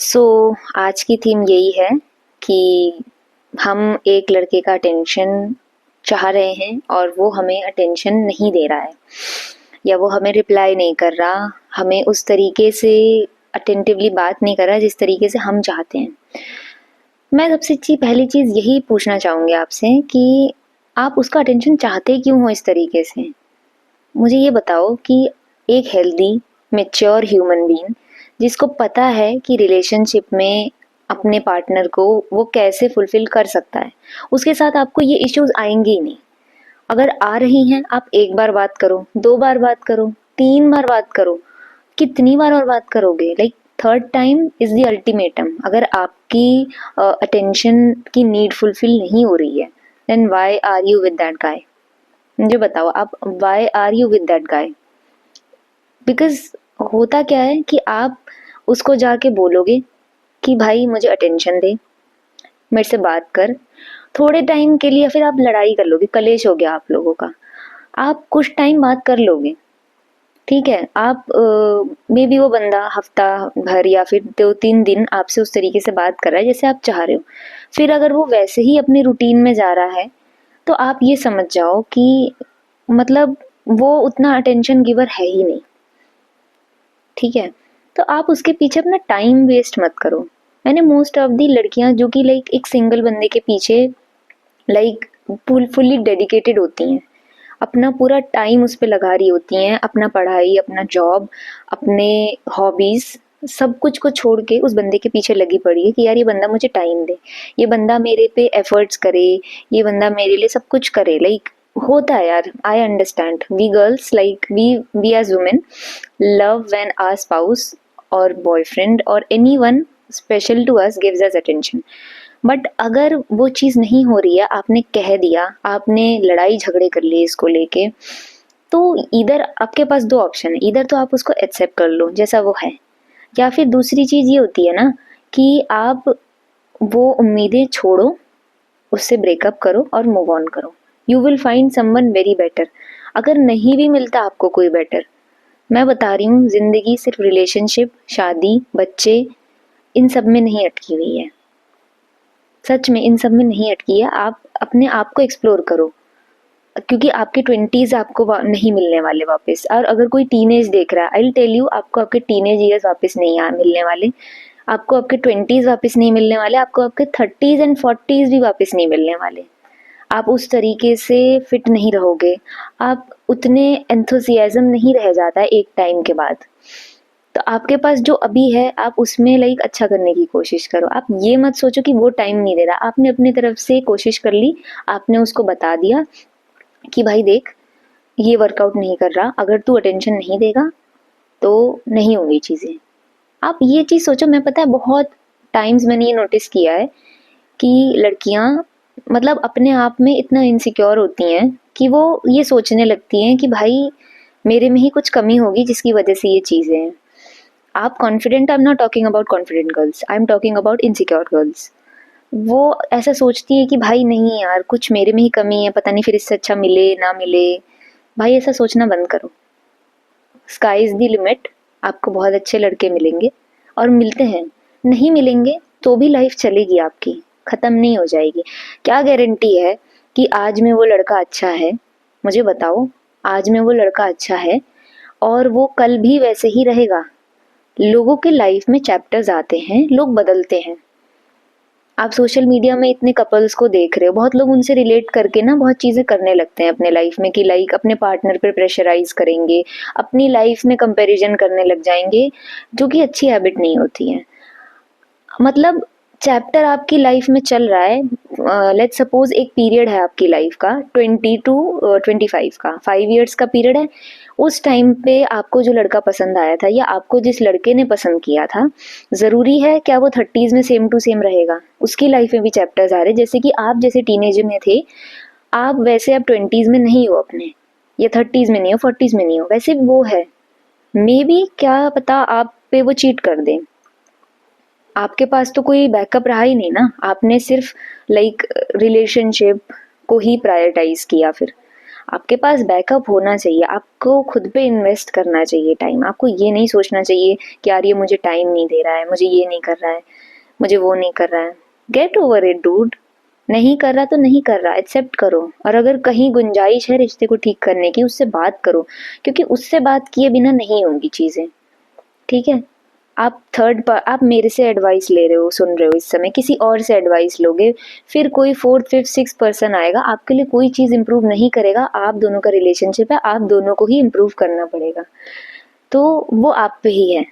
सो आज की थीम यही है कि हम एक लड़के का अटेंशन चाह रहे हैं और वो हमें अटेंशन नहीं दे रहा है या वो हमें रिप्लाई नहीं कर रहा, हमें उस तरीके से अटेंटिवली बात नहीं कर रहा जिस तरीके से हम चाहते हैं। मैं सबसे पहली चीज़ यही पूछना चाहूँगी आपसे कि आप उसका अटेंशन चाहते क्यों हो इस तरीके से? मुझे ये बताओ कि एक हेल्दी मैच्योर ह्यूमन बीइंग जिसको पता है कि रिलेशनशिप में अपने पार्टनर को वो कैसे फुलफिल कर सकता है, उसके साथ आपको ये इश्यूज आएंगे ही नहीं। अगर आ रही हैं, आप एक बार बात करो, दो बार बात करो, तीन बार बात करो, कितनी बार और बात करोगे? Like third time is the ultimatum. अगर आपकी अटेंशन की नीड फुलफिल नहीं हो रही है, then why are you with that guy? मुझे बताओ, आप why are you with that guy? Because होता क्या है कि आप उसको जाके बोलोगे कि भाई मुझे अटेंशन दे, मेरे से बात कर थोड़े टाइम के लिए, फिर आप लड़ाई कर लोगे, कलेश हो गया आप लोगों का। आप कुछ टाइम बात कर लोगे, ठीक है, आप मे बी वो बंदा हफ्ता भर या फिर 2-3 दिन आपसे उस तरीके से बात कर रहा है जैसे आप चाह रहे हो। फिर अगर वो वैसे ही अपनी रूटीन में जा रहा है तो आप ये समझ जाओ कि मतलब वो उतना अटेंशन गिवर है ही नहीं, ठीक है? तो आप उसके पीछे अपना टाइम वेस्ट मत करो। मैंने मोस्ट ऑफ दी लड़कियां जो कि लाइक एक सिंगल बंदे के पीछे लाइक फुल्ली डेडिकेटेड होती हैं, अपना पूरा टाइम उस पे लगा रही होती हैं, अपना पढ़ाई, अपना जॉब, अपने हॉबीज, सब कुछ को छोड़ के उस बंदे के पीछे लगी पड़ी है कि यार ये बंदा मुझे टाइम दे, ये बंदा मेरे पे एफर्ट्स करे, ये बंदा मेरे लिए सब कुछ करे। लाइक होता है यार, I understand, we girls like we as women love when our spouse और बॉयफ्रेंड और anyone special to us gives us attention. But अगर वो चीज़ नहीं हो रही है, आपने कह दिया, आपने लड़ाई झगड़े कर लिए इसको लेके, तो इधर आपके पास दो ऑप्शन है, इधर तो आप उसको एक्सेप्ट कर लो जैसा वो है, या फिर दूसरी चीज़ ये होती है ना कि आप वो उम्मीदें छोड़ो, उससे ब्रेकअप करो और मूव ऑन करो। You will find someone very better. अगर नहीं भी मिलता आपको कोई बेटर, मैं बता रही हूँ, जिंदगी सिर्फ रिलेशनशिप, शादी, बच्चे, इन सब में नहीं अटकी हुई है। सच में इन सब में नहीं अटकी है। आप अपने आप को एक्सप्लोर करो, क्योंकि आपके 20s आपको नहीं मिलने वाले वापस। और अगर कोई टीनेज देख रहा है, आई विल टेल यू, आपको आपके टीनेज ईयर्स वापस नहीं मिलने वाले, आपको आपके 20s वापस नहीं मिलने वाले, आपको आपके 30s एंड 40s भी वापस नहीं मिलने वाले। आप उस तरीके से फिट नहीं रहोगे, आप उतने एंथुसियाज्म नहीं रह जाता है एक टाइम के बाद। तो आपके पास जो अभी है, आप उसमें लाइक अच्छा करने की कोशिश करो। आप ये मत सोचो कि वो टाइम नहीं दे रहा, आपने अपनी तरफ से कोशिश कर ली, आपने उसको बता दिया कि भाई देख, ये वर्कआउट नहीं कर रहा, अगर तू अटेंशन नहीं देगा तो नहीं होंगी चीज़ें। आप ये चीज़ सोचो। मैं पता है बहुत टाइम्स मैंने ये नोटिस किया है कि लड़कियां मतलब अपने आप में इतना इनसिक्योर होती हैं कि वो ये सोचने लगती हैं कि भाई मेरे में ही कुछ कमी होगी जिसकी वजह से ये चीज़ें हैं। आप confident, I am not talking about confident girls, I am talking about insecure girls. वो ऐसा सोचती है कि भाई नहीं यार, कुछ मेरे में ही कमी है, पता नहीं फिर इससे अच्छा मिले ना मिले। भाई ऐसा सोचना बंद करो। Sky is the limit. आपको बहुत अच्छे लड़के मिलेंगे और मिलते हैं, नहीं मिलेंगे तो भी लाइफ चलेगी आपकी, खत्म नहीं हो जाएगी। क्या गारंटी है कि आज में वो लड़का अच्छा है? मुझे बताओ, आज में वो लड़का अच्छा है और वो कल भी वैसे ही रहेगा? लोगों के लाइफ में चैप्टर्स आते हैं, लोग बदलते हैं। आप सोशल मीडिया में इतने कपल्स को देख रहे हो, बहुत लोग उनसे रिलेट करके ना बहुत चीजें करने लगते हैं अपने लाइफ में कि लाइक अपने पार्टनर पे प्रेशराइज करेंगे, अपनी लाइफ में कंपैरिजन करने लग जाएंगे, जो कि अच्छी हैबिट नहीं होती है। मतलब चैप्टर आपकी लाइफ में चल रहा है, लेट्स सपोज एक पीरियड है आपकी लाइफ का 20 to 25 का, 5 years का पीरियड है। उस टाइम पे आपको जो लड़का पसंद आया था या आपको जिस लड़के ने पसंद किया था, जरूरी है क्या वो 30s में सेम टू सेम रहेगा? उसकी लाइफ में भी चैप्टर्स आ रहे, जैसे कि आप जैसे टीनेजर में थे, आप वैसे अब 20s में नहीं हो अपने, या 30s में नहीं हो, 40s में नहीं हो, वैसे वो है। मे बी क्या पता आप पे वो चीट कर दे। आपके पास तो कोई बैकअप रहा ही नहीं ना, आपने सिर्फ लाइक रिलेशनशिप को ही प्रायोरिटाइज किया। फिर आपके पास बैकअप होना चाहिए, आपको खुद पे इन्वेस्ट करना चाहिए टाइम। आपको ये नहीं सोचना चाहिए कि यार ये मुझे टाइम नहीं दे रहा है, मुझे ये नहीं कर रहा है, मुझे वो नहीं कर रहा है। Get over it dude. नहीं कर रहा तो नहीं कर रहा, एक्सेप्ट करो। और अगर कहीं गुंजाइश है रिश्ते को ठीक करने की, उससे बात करो, क्योंकि उससे बात किए बिना नहीं होंगी चीजें। ठीक है? आप मेरे से एडवाइस ले रहे हो, सुन रहे हो इस समय, किसी और से एडवाइस लोगे, फिर कोई फोर्थ फिफ्थ सिक्स पर्सन आएगा, आपके लिए कोई चीज इंप्रूव नहीं करेगा। आप दोनों का रिलेशनशिप है, आप दोनों को ही इम्प्रूव करना पड़ेगा। तो वो आप पे ही है।